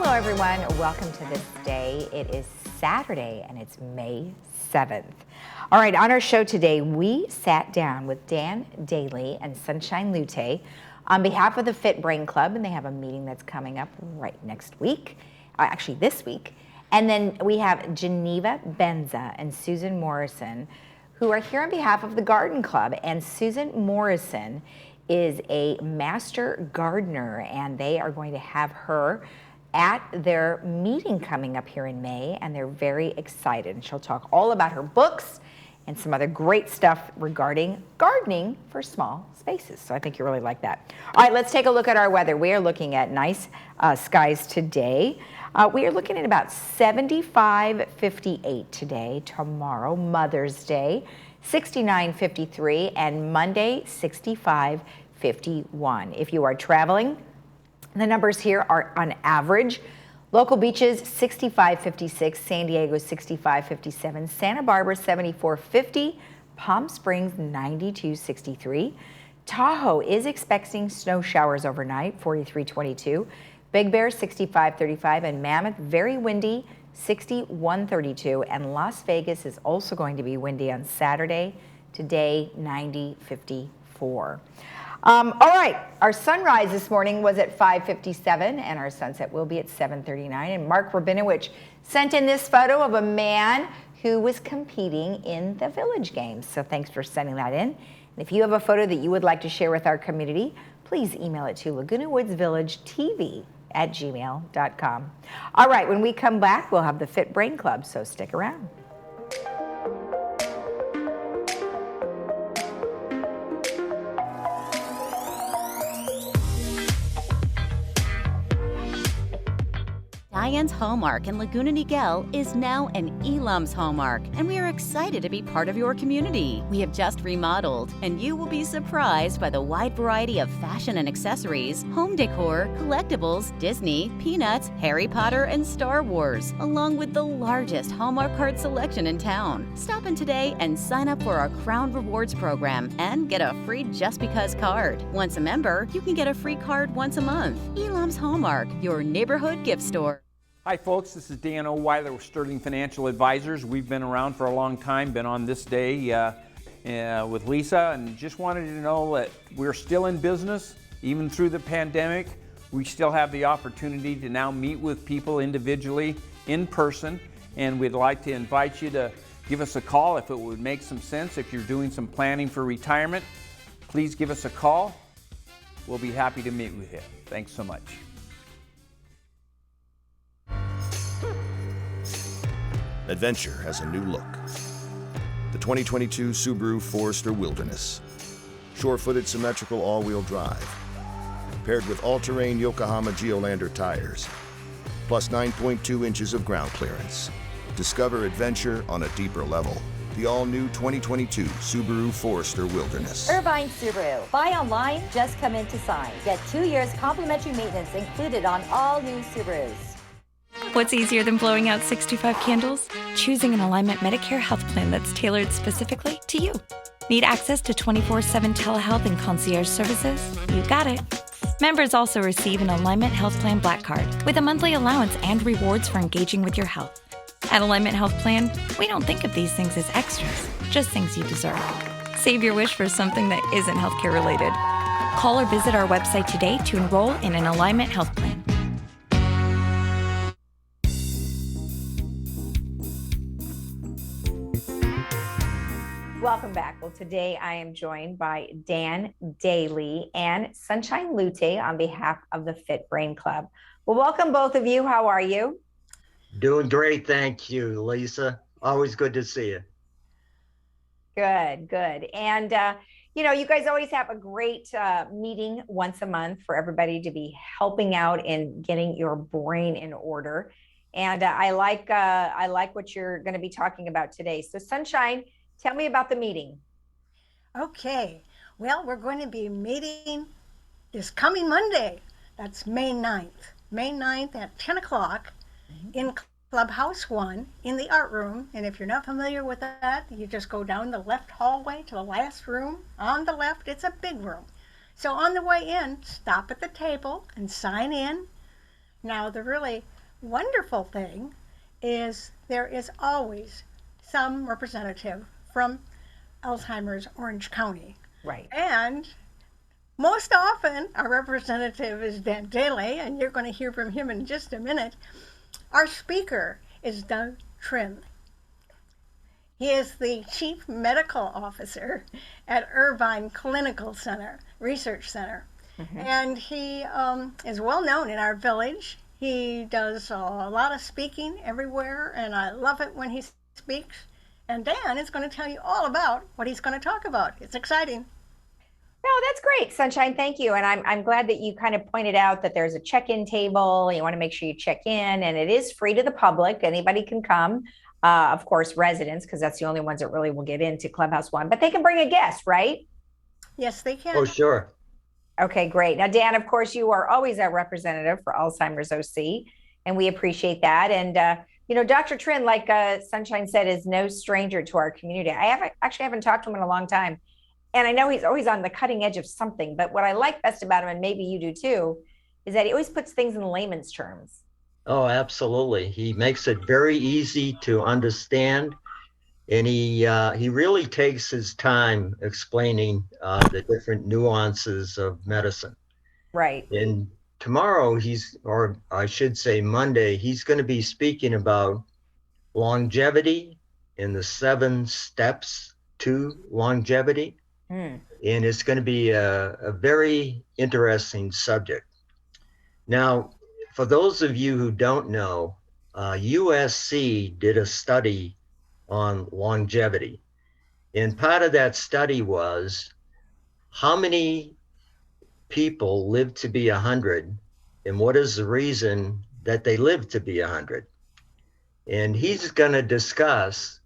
Hello, everyone. Welcome to This Day. It is Saturday, and it's May 7th. All right, on our show today, we sat down with Dan Daly and Sunshine Lute on behalf of the Fit Brain Club, and they have a meeting that's coming up right next week, actually this week. And then we have Geneva Benza and Susan Morrison, who are here on behalf of the Garden Club. And Susan Morrison is a master gardener, and they are going to have her at their meeting coming up here in May, and they're very excited. And she'll talk all about her books and some other great stuff regarding gardening for small spaces. So I think you really like that. All right, let's take a look at our weather. We are looking at nice skies today. We are looking at about 75, 58 today. Tomorrow, Mother's Day, 69, 53, and Monday, 65, 51. If you are traveling, the numbers here are on average. Local beaches, 65, 56, San Diego, 65, 57, Santa Barbara, 74, 50, Palm Springs, 92, 63. Tahoe is expecting snow showers overnight, 43, 22. Big Bear, 65, 35, and Mammoth, very windy, 61, 32. And Las Vegas is also going to be windy on Saturday. Today, 90, 54. All right, our sunrise this morning was at 5:57, and our sunset will be at 7:39. And Mark Rabinowitz sent in this photo of a man who was competing in the Village Games. So thanks for sending that in. And if you have a photo that you would like to share with our community, please email it to lagunawoodsvillagetv@gmail.com. All right, when we come back, we'll have the Fit Brain Club, so stick around. Diane's Hallmark in Laguna Niguel is now an Elam's Hallmark, and we are excited to be part of your community. We have just remodeled, and you will be surprised by the wide variety of fashion and accessories, home decor, collectibles, Disney, Peanuts, Harry Potter, and Star Wars, along with the largest Hallmark card selection in town. Stop in today and sign up for our Crown Rewards program and get a free Just Because card. Once a member, you can get a free card once a month. Elam's Hallmark, your neighborhood gift store. Hi folks, this is Dan O'Weiler with Sterling Financial Advisors. We've been around for a long time, been on This Day with Lisa, and just wanted you to know that we're still in business, even through the pandemic. We still have the opportunity to now meet with people individually, in person, and we'd like to invite you to give us a call if it would make some sense. If you're doing some planning for retirement, please give us a call. We'll be happy to meet with you. Thanks so much. Adventure has a new look. The 2022 Subaru Forester Wilderness. Shore-footed symmetrical all-wheel drive. Paired with all-terrain Yokohama Geolander tires. Plus 9.2 inches of ground clearance. Discover adventure on a deeper level. The all-new 2022 Subaru Forester Wilderness. Irvine Subaru. Buy online, just come in to sign. Get 2 years complimentary maintenance included on all new Subarus. What's easier than blowing out 65 candles? Choosing an Alignment Medicare health plan that's tailored specifically to you. Need access to 24/7 telehealth and concierge services? You got it. Members also receive an Alignment Health Plan Black Card with a monthly allowance and rewards for engaging with your health. At Alignment Health Plan, we don't think of these things as extras, just things you deserve. Save your wish for something that isn't healthcare related. Call or visit our website today to enroll in an Alignment Health Plan. Welcome back. Well, today I am joined by Dan Daly and Sunshine Lute on behalf of the Fit Brain Club. Well, welcome both of you. How are you? Doing great, thank you, Lisa. Always good to see you. Good, good. And, you know, you guys always have a great meeting once a month for everybody to be helping out in getting your brain in order. And I like what you're going to be talking about today. So, Sunshine, tell me about the meeting. Okay, well, we're going to be meeting this coming Monday. That's May 9th. May 9th at 10 o'clock in Clubhouse 1 in the art room. And if you're not familiar with that, you just go down the left hallway to the last room. On the left, it's a big room. So on the way in, stop at the table and sign in. Now, the really wonderful thing is there is always some representative from Alzheimer's Orange County. Right. And most often, our representative is Dan Daly, and you're going to hear from him in just a minute. Our speaker is Doug Trin. He is the Chief Medical Officer at Irvine Clinical Center, Research Center. And he is well known in our village. He does a lot of speaking everywhere, and I love it when he speaks. And Dan is going to tell you all about what he's going to talk about. It's exciting. No, that's great, Sunshine. Thank you. And I'm glad that you kind of pointed out that there's a check-in table. You want to make sure you check in, and it is free to the public. Anybody can come. Of course, residents, because that's the only ones that really will get into Clubhouse One. But they can bring a guest, right? Yes, they can. Oh, sure. Okay, great. Now, Dan, of course, you are always our representative for Alzheimer's OC, and we appreciate that. And Dr. Trin, like Sunshine said, is no stranger to our community. I haven't talked to him in a long time. And I know he's always on the cutting edge of something, but what I like best about him, and maybe you do too, is that he always puts things in layman's terms. Oh, absolutely. He makes it very easy to understand, and he really takes his time explaining the different nuances of medicine. Right. And tomorrow or I should say Monday, he's going to be speaking about longevity and the 7 steps to longevity. And it's going to be a very interesting subject. Now, for those of you who don't know, USC did a study on longevity. And part of that study was how many people live to be 100 and what is the reason that they live to be 100. And he's going to discuss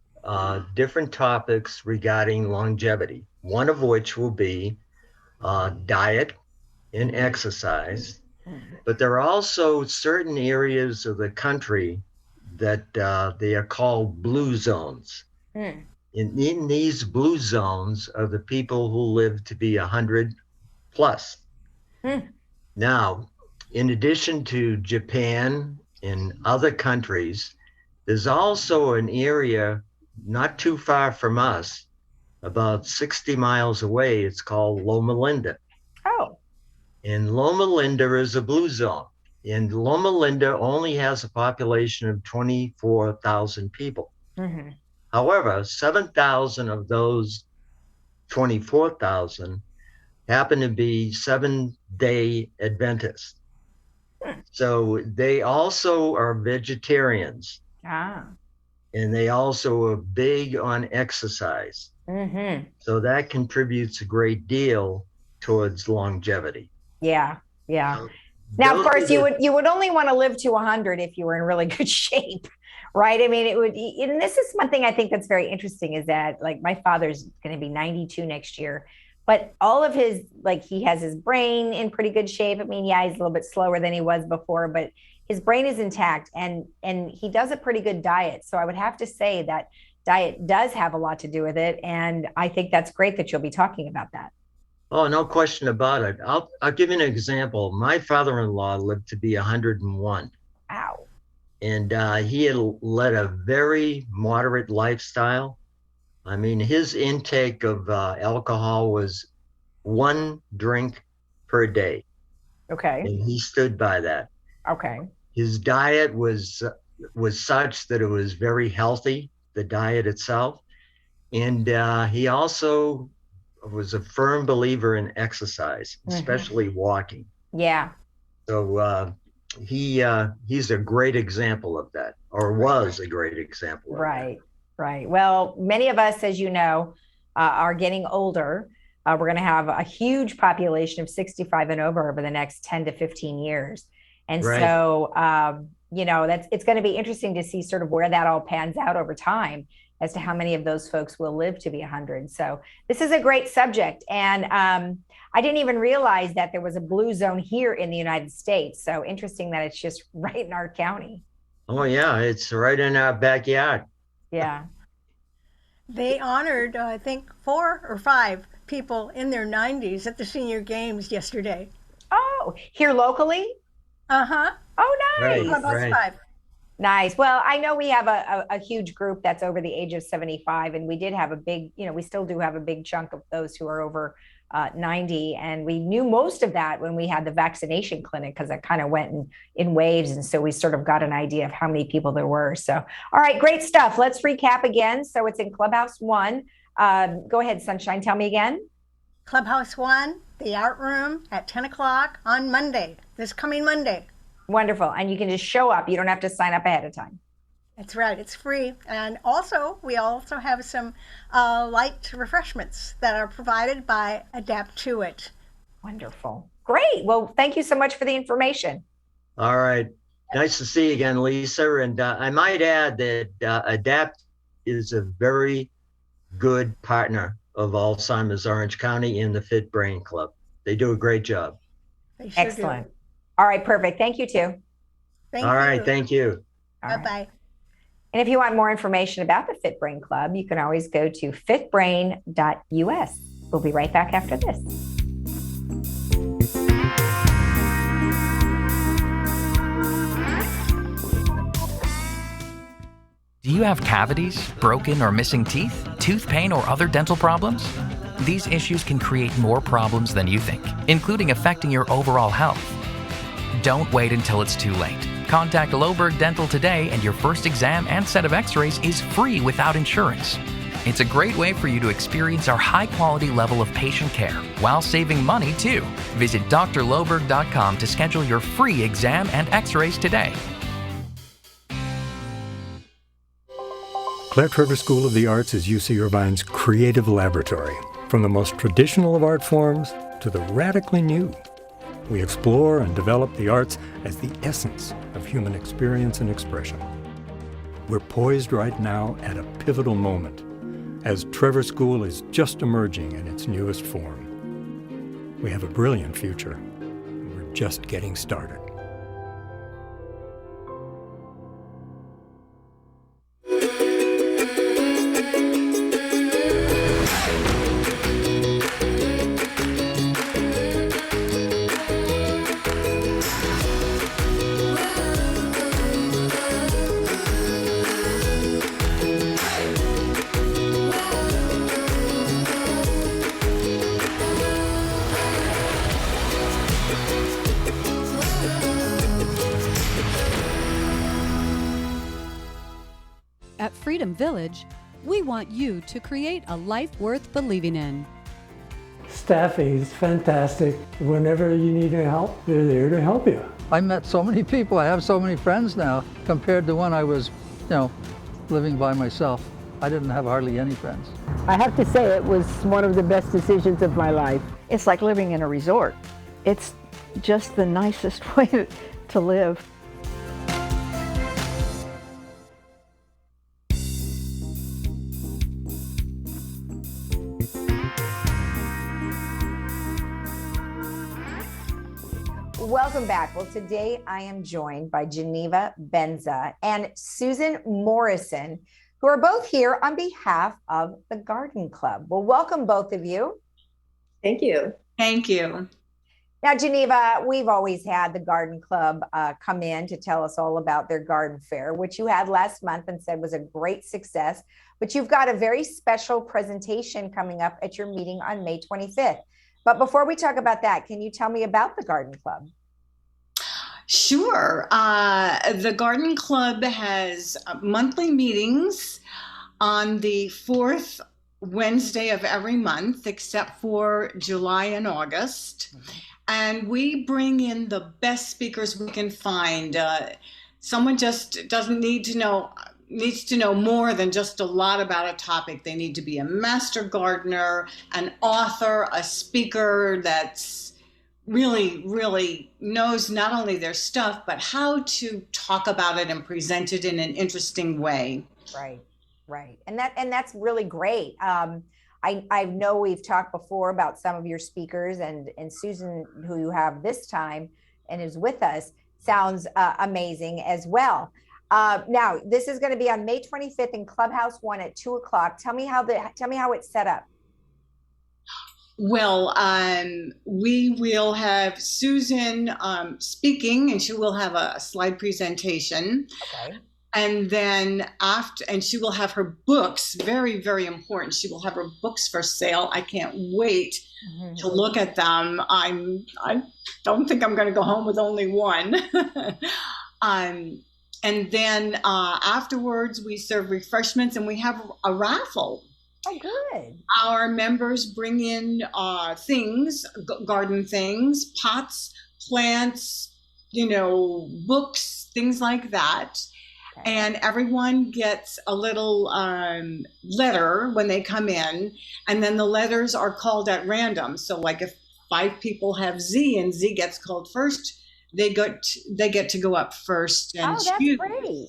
different topics regarding longevity, one of which will be diet and exercise. But there are also certain areas of the country that they are called blue zones. And in these blue zones are the people who live to be 100 plus. Now, in addition to Japan and other countries, there's also an area not too far from us, about 60 miles away. It's called Loma Linda. Oh. And Loma Linda is a blue zone. And Loma Linda only has a population of 24,000 people. However, 7,000 of those 24,000 happen to be Seventh-day Adventists. So they also are vegetarians. And they also are big on exercise. So that contributes a great deal towards longevity. Yeah. Now, of course, you would only want to live to 100 if you were in really good shape, right? I mean, it would. And this is one thing I think that's very interesting is that, like, my father's going to be 92 next year, but all of his, he has his brain in pretty good shape. I mean, yeah, he's a little bit slower than he was before, but his brain is intact, and he does a pretty good diet. So I would have to say that diet does have a lot to do with it. And I think that's great that you'll be talking about that. Oh, no question about it. I'll give you an example. My father-in-law lived to be 101. Wow. And he had led a very moderate lifestyle. I mean, his intake of alcohol was 1 drink per day. Okay. And he stood by that. Okay. His diet was such that it was very healthy, the diet itself. And he also was a firm believer in exercise, especially walking. Yeah. So he's a great example of that, or was a great example of that. Right. Well, many of us, as you know, are getting older. We're going to have a huge population of 65 and over the next 10 to 15 years. And so, it's going to be interesting to see sort of where that all pans out over time as to how many of those folks will live to be 100. So this is a great subject. And I didn't even realize that there was a blue zone here in the United States. So interesting that it's just right in our county. Oh, yeah, it's right in our backyard. Yeah. They honored, I think, 4 or 5 people in their 90s at the senior games yesterday. Oh, here locally? Oh, Right, nice. Clubhouse right. 5. Nice. Well, I know we have a huge group that's over the age of 75, and we did have a big, we still do have a big chunk of those who are over 90. And we knew most of that when we had the vaccination clinic, because it kind of went in waves. And so we sort of got an idea of how many people there were. So, all right, great stuff. Let's recap again. So it's in Clubhouse 1. Go ahead, Sunshine. Tell me again. Clubhouse 1, the art room at 10 o'clock on Monday, this coming Monday. Wonderful. And you can just show up. You don't have to sign up ahead of time. That's right. It's free. And also, we also have some light refreshments that are provided by Adapt to It. Wonderful. Great. Well, thank you so much for the information. All right. Nice to see you again, Lisa. And I might add that Adapt is a very good partner of Alzheimer's Orange County and the Fit Brain Club. They do a great job. They sure Excellent. do. All right, perfect. Thank you, too. Thank All you. right. Thank you. All right. Bye-bye. And if you want more information about the Fit Brain Club, you can always go to fitbrain.us. We'll be right back after this. Do you have cavities, broken or missing teeth, tooth pain, or other dental problems? These issues can create more problems than you think, including affecting your overall health. Don't wait until it's too late. Contact Loberg Dental today, and your first exam and set of x-rays is free without insurance. It's a great way for you to experience our high-quality level of patient care while saving money, too. Visit drloberg.com to schedule your free exam and x-rays today. Clare Trevor School of the Arts is UC Irvine's creative laboratory. From the most traditional of art forms to the radically new, we explore and develop the arts as the essence of human experience and expression. We're poised right now at a pivotal moment, as Trevor School is just emerging in its newest form. We have a brilliant future, and we're just getting started. At Freedom Village, we want you to create a life worth believing in. Staff is fantastic. Whenever you need help, they're there to help you. I met so many people. I have so many friends now compared to when I was, living by myself. I didn't have hardly any friends. I have to say it was one of the best decisions of my life. It's like living in a resort. It's just the nicest way to live. Welcome back. Well, today I am joined by Geneva Benza and Susan Morrison, who are both here on behalf of the Garden Club. Well, welcome both of you. Thank you. Thank you. Now, Geneva, we've always had the Garden Club come in to tell us all about their garden fair, which you had last month and said was a great success. But you've got a very special presentation coming up at your meeting on May 25th. But before we talk about that, can you tell me about the Garden Club? Sure. The Garden Club has monthly meetings on the fourth Wednesday of every month, except for July and August. And we bring in the best speakers we can find. Someone just needs to know more than just a lot about a topic. They need to be a master gardener, an author, a speaker that's really knows not only their stuff, but how to talk about it and present it in an interesting way. Right. And that's really great. I know we've talked before about some of your speakers, and Susan, who you have this time and is with us, sounds amazing as well. Now, this is going to be on May 25th in Clubhouse 1 at 2 o'clock. Tell me how it's set up. Well, we will have Susan speaking, and she will have a slide presentation. Okay. And then and she will have her books, very, very important. She will have her books for sale. I can't wait to look at them. I don't think I'm going to go home with only one. And then afterwards, we serve refreshments, and we have a raffle. Oh, good. Our members bring in things, garden things, pots, plants, books, things like that. And everyone gets a little letter when they come in, and then the letters are called at random. So like if 5 people have Z and Z gets called first, they get to go up first. And that's great.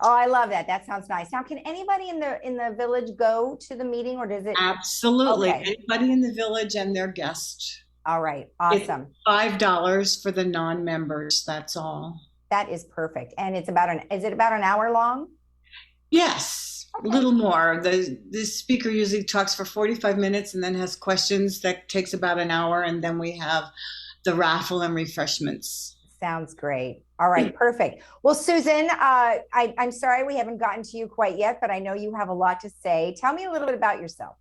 Oh, I love that. That sounds nice. Now, can anybody in the village go to the meeting, or does it? Absolutely. Okay. Anybody in the village and their guest. All right. Awesome. It's $5 for the non-members. That's all. That is perfect. And is it about an hour long? Yes, okay. A little more. The speaker usually talks for 45 minutes and then has questions that takes about an hour. And then we have the raffle and refreshments. Sounds great. All right, perfect. Well, Susan, I'm sorry we haven't gotten to you quite yet, but I know you have a lot to say. Tell me a little bit about yourself.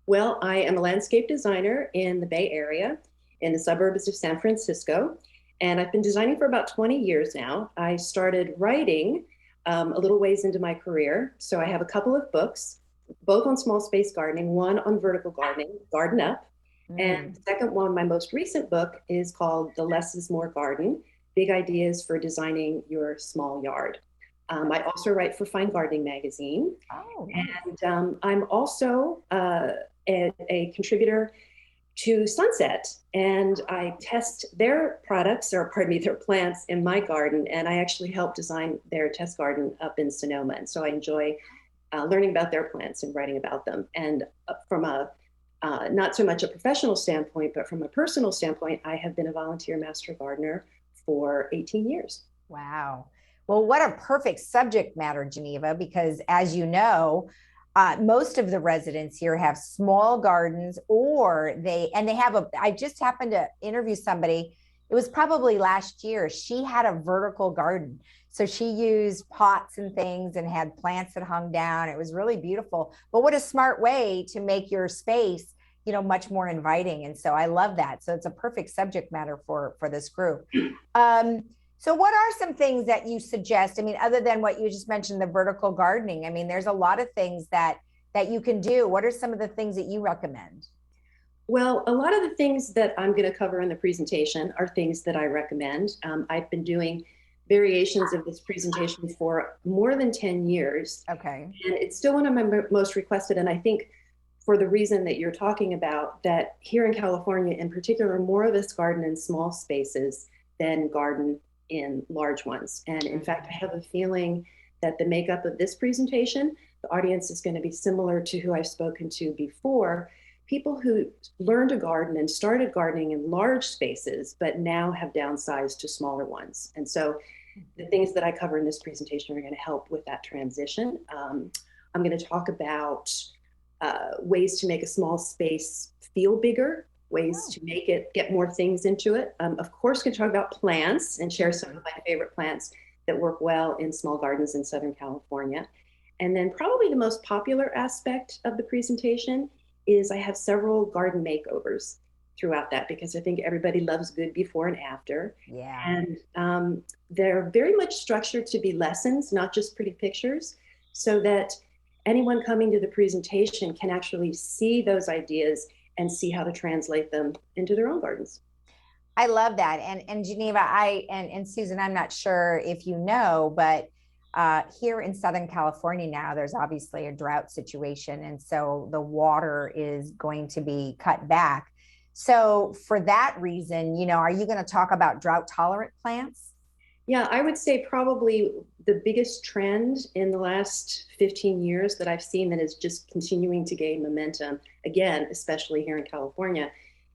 Well, I am a landscape designer in the Bay Area, in the suburbs of San Francisco. And I've been designing for about 20 years now. I started writing a little ways into my career. So I have a couple of books, both on small space gardening, one on vertical gardening, Garden Up. And the second one, my most recent book, is called The Less is More Garden, Big Ideas for Designing Your Small Yard. I also write for Fine Gardening magazine. Oh. And I'm also a contributor to Sunset, and I test their products, or pardon me, their plants in my garden, and I actually help design their test garden up in Sonoma. And so I enjoy learning about their plants and writing about them. And from a not so much a professional standpoint, but from a personal standpoint, I have been a volunteer master gardener for 18 years. Wow. Well, what a perfect subject matter, Geneva, because as you know, most of the residents here have small gardens, or I just happened to interview somebody, it was probably last year, she had a vertical garden. So she used pots and things and had plants that hung down. It was really beautiful. But what a smart way to make your space, much more inviting. And so I love that. So it's a perfect subject matter for this group. So what are some things that you suggest? I mean, other than what you just mentioned, the vertical gardening, I mean, there's a lot of things that you can do. What are some of the things that you recommend? Well, a lot of the things that I'm going to cover in the presentation are things that I recommend. I've been doing variations of this presentation for more than 10 years. Okay. And it's still one of my most requested. And I think for the reason that you're talking about, that here in California in particular, more of us garden in small spaces than garden in large ones. And in fact, I have a feeling that the makeup of this presentation, the audience is going to be similar to who I've spoken to before, people who learned to garden and started gardening in large spaces, but now have downsized to smaller ones. And so the things that I cover in this presentation are going to help with that transition. I'm going to talk about ways to make a small space feel bigger, ways to make it, get more things into it. Of course, going to talk about plants and share some of my favorite plants that work well in small gardens in Southern California. And then probably the most popular aspect of the presentation is I have several garden makeovers throughout that, because I think everybody loves good before and after. Yeah. And they're very much structured to be lessons, not just pretty pictures, so that anyone coming to the presentation can actually see those ideas and see how to translate them into their own gardens. I love that. And Geneva, and Susan, I'm not sure if you know, but here in Southern California now, there's obviously a drought situation. And so the water is going to be cut back. So for that reason, are you going to talk about drought tolerant plants? Yeah, I would say probably the biggest trend in the last 15 years that I've seen that is just continuing to gain momentum, again, especially here in California,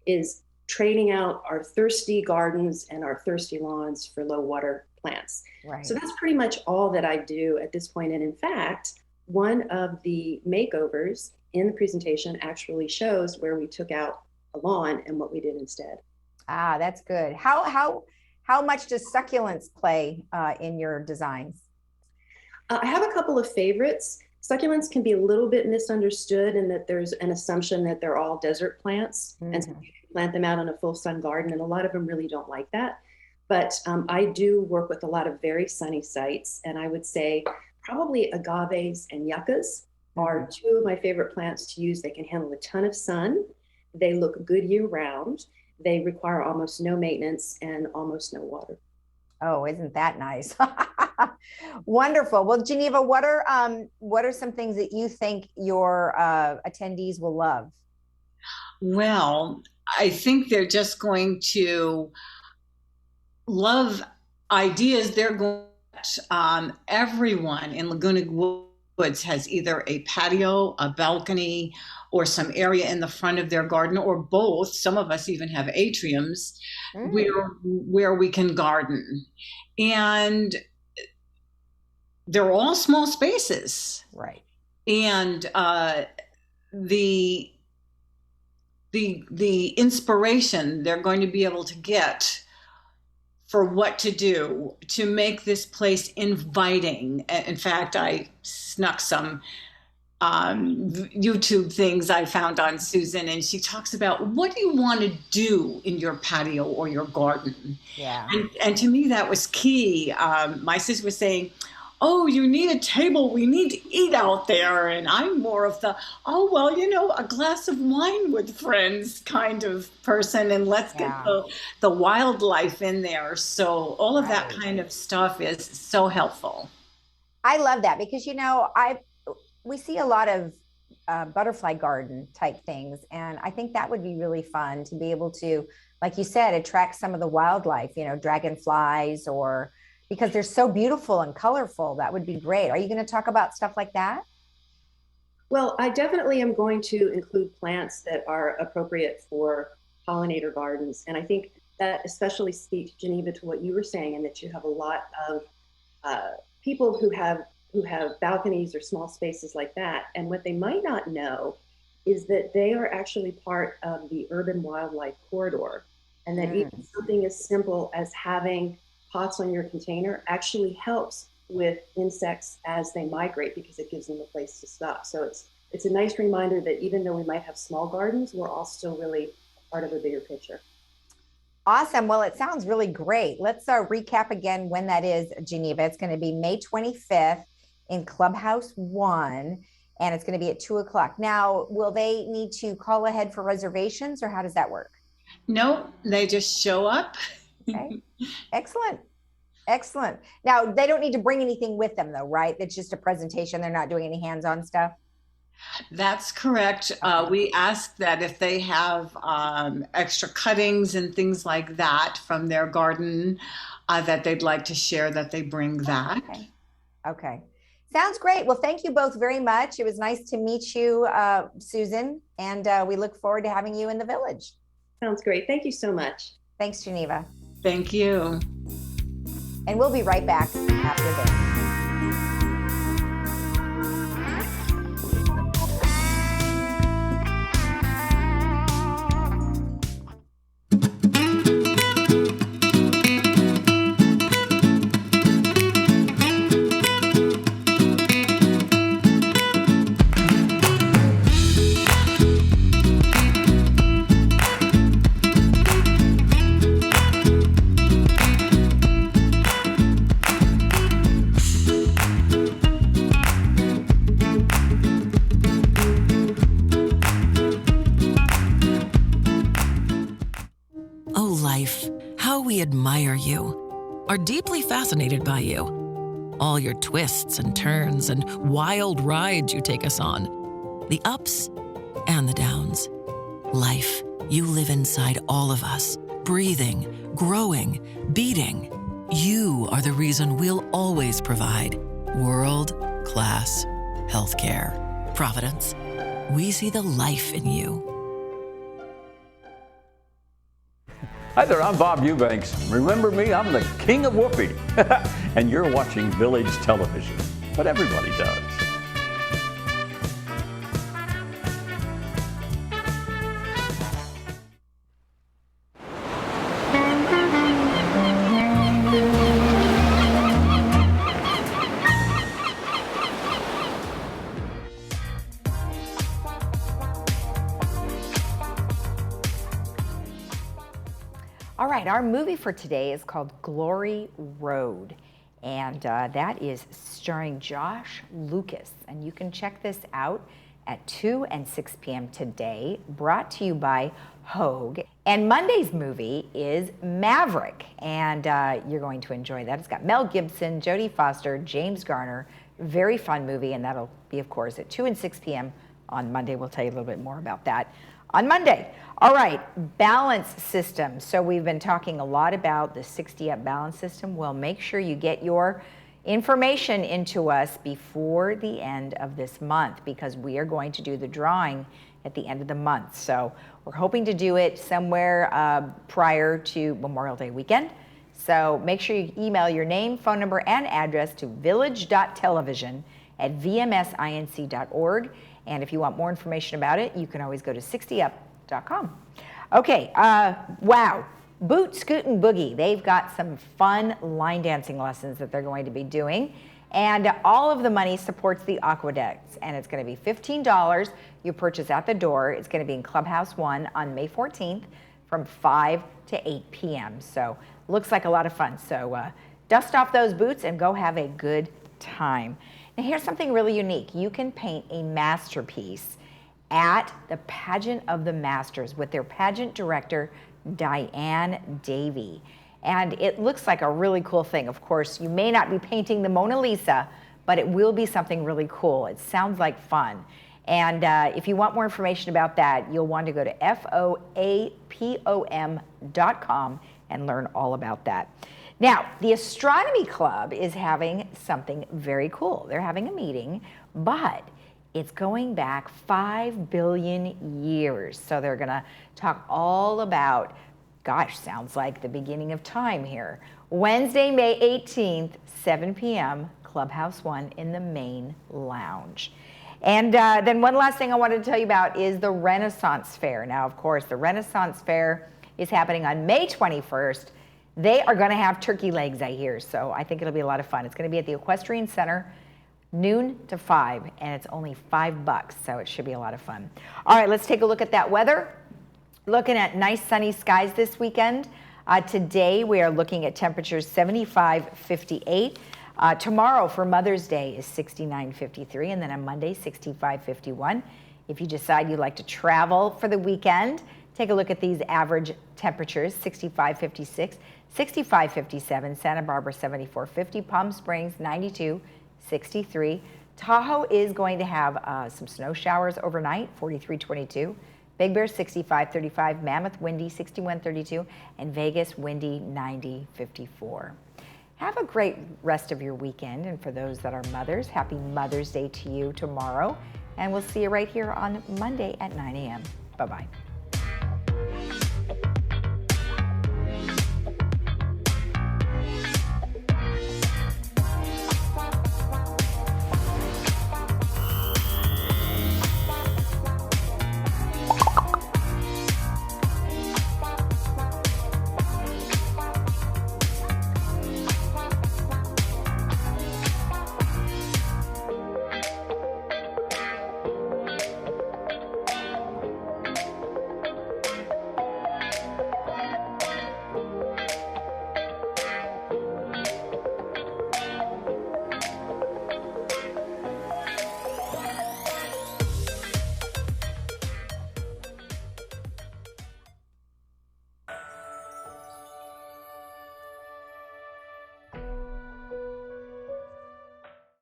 is trading out our thirsty gardens and our thirsty lawns for low water plants. Right. So that's pretty much all that I do at this point. And in fact, one of the makeovers in the presentation actually shows where we took out a lawn and what we did instead. Ah, that's good. How much does succulents play in your designs? I have a couple of favorites. Succulents can be a little bit misunderstood in that there's an assumption that they're all desert plants, and so you can plant them out on a full sun garden, and a lot of them really don't like that. But I do work with a lot of very sunny sites, and I would say probably agaves and yuccas are two of my favorite plants to use. They can handle a ton of sun. They look good year round. They require almost no maintenance and almost no water. Oh, isn't that nice? Wonderful. Well, Geneva, what are some things that you think your attendees will love? Well, I think they're just going to love ideas. They're going to, everyone in Laguna Woods has either a patio, a balcony, or some area in the front of their garden, or both. Some of us even have atriums where we can garden. And they're all small spaces. Right. And the inspiration they're going to be able to get for what to do to make this place inviting. In fact, I snuck some YouTube things I found on Susan, and she talks about what do you want to do in your patio or your garden. Yeah. And to me, that was key. My sister was saying, oh, you need a table. We need to eat out there. And I'm more of the, oh, well, you know, a glass of wine with friends kind of person. And let's get the wildlife in there. So all of that kind of stuff is so helpful. I love that because, you know, we see a lot of butterfly garden type things. And I think that would be really fun to be able to, like you said, attract some of the wildlife, you know, dragonflies, or because they're so beautiful and colorful. That would be great. Are you going to talk about stuff like that? Well, I definitely am going to include plants that are appropriate for pollinator gardens. And I think that especially speaks, Geneva, to what you were saying, and that you have a lot of people who have balconies or small spaces like that. And what they might not know is that they are actually part of the urban wildlife corridor. And that even something as simple as having pots on your container actually helps with insects as they migrate, because it gives them a place to stop. So it's a nice reminder that even though we might have small gardens, we're all still really part of a bigger picture. Awesome. Well, it sounds really great. Let's recap again when that is, Geneva. It's going to be May 25th in Clubhouse 1, and it's going to be at 2:00. Now, will they need to call ahead for reservations, or how does that work? No, they just show up. Okay. Excellent. Excellent. Now, they don't need to bring anything with them though, right? It's just a presentation. They're not doing any hands-on stuff. That's correct. We ask that if they have extra cuttings and things like that from their garden that they'd like to share, that they bring that. Okay. Sounds great. Well, thank you both very much. It was nice to meet you, Susan, and we look forward to having you in the village. Sounds great. Thank you so much. Thanks, Geneva. Thank you. And we'll be right back after this. We admire you, are deeply fascinated by you. All your twists and turns and wild rides you take us on. The ups and the downs. Life, you live inside all of us, breathing, growing, beating. You are the reason we'll always provide world-class healthcare. Providence, we see the life in you. Hi there, I'm Bob Eubanks. Remember me? I'm the king of whoopee. And you're watching Village Television. But everybody does. right, our movie for today is called Glory Road, and that is starring Josh Lucas, and you can check this out at 2 and 6 p.m. today, brought to you by Hogue. And Monday's movie is Maverick, and you're going to enjoy that. It's got Mel Gibson, Jodie Foster, James Garner. Very fun movie, and that'll be, of course, at 2 and 6 p.m. on Monday. We'll tell you a little bit more about that on Monday. All right, balance system. So we've been talking a lot about the 60-up balance system. Well, make sure you get your information into us before the end of this month, because we are going to do the drawing at the end of the month. So we're hoping to do it somewhere prior to Memorial Day weekend. So make sure you email your name, phone number, and address to village.television@vmsinc.org. And if you want more information about it, you can always go to 60up.com. Okay, wow. Boot, Scoot, and Boogie. They've got some fun line dancing lessons that they're going to be doing. And all of the money supports the Aqueducts. And it's going to be $15 you purchase at the door. It's going to be in Clubhouse 1 on May 14th from 5 to 8 p.m. So looks like a lot of fun. So dust off those boots and go have a good time. Now here's something really unique. You can paint a masterpiece at the Pageant of the Masters with their pageant director, Diane Davey. And it looks like a really cool thing. Of course, you may not be painting the Mona Lisa, but it will be something really cool. It sounds like fun. And if you want more information about that, you'll want to go to foapom.com and learn all about that. Now, the Astronomy Club is having something very cool. They're having a meeting, but it's going back 5 billion years. So they're going to talk all about, gosh, sounds like the beginning of time here. Wednesday, May 18th, 7 p.m., Clubhouse 1 in the main lounge. And then one last thing I wanted to tell you about is the Renaissance Fair. Now, of course, the Renaissance Fair is happening on May 21st. They are going to have turkey legs, I hear, so I think it'll be a lot of fun. It's going to be at the Equestrian Center, noon to 5, and it's only $5, so it should be a lot of fun. All right, let's take a look at that weather. Looking at nice sunny skies this weekend. Today we are looking at temperatures 75, 58. Tomorrow for Mother's Day is 69, 53, and then on Monday 65, 51. If you decide you'd like to travel for the weekend, take a look at these average temperatures: 65, 56, 65, 57, Santa Barbara 74, 50, Palm Springs 92, 63. Tahoe is going to have some snow showers overnight, 43, 22. Big Bear 65, 35, Mammoth windy 61, 32, and Vegas windy 90, 54. Have a great rest of your weekend, and for those that are mothers, happy Mother's Day to you tomorrow, and we'll see you right here on Monday at 9 a.m. Bye-bye.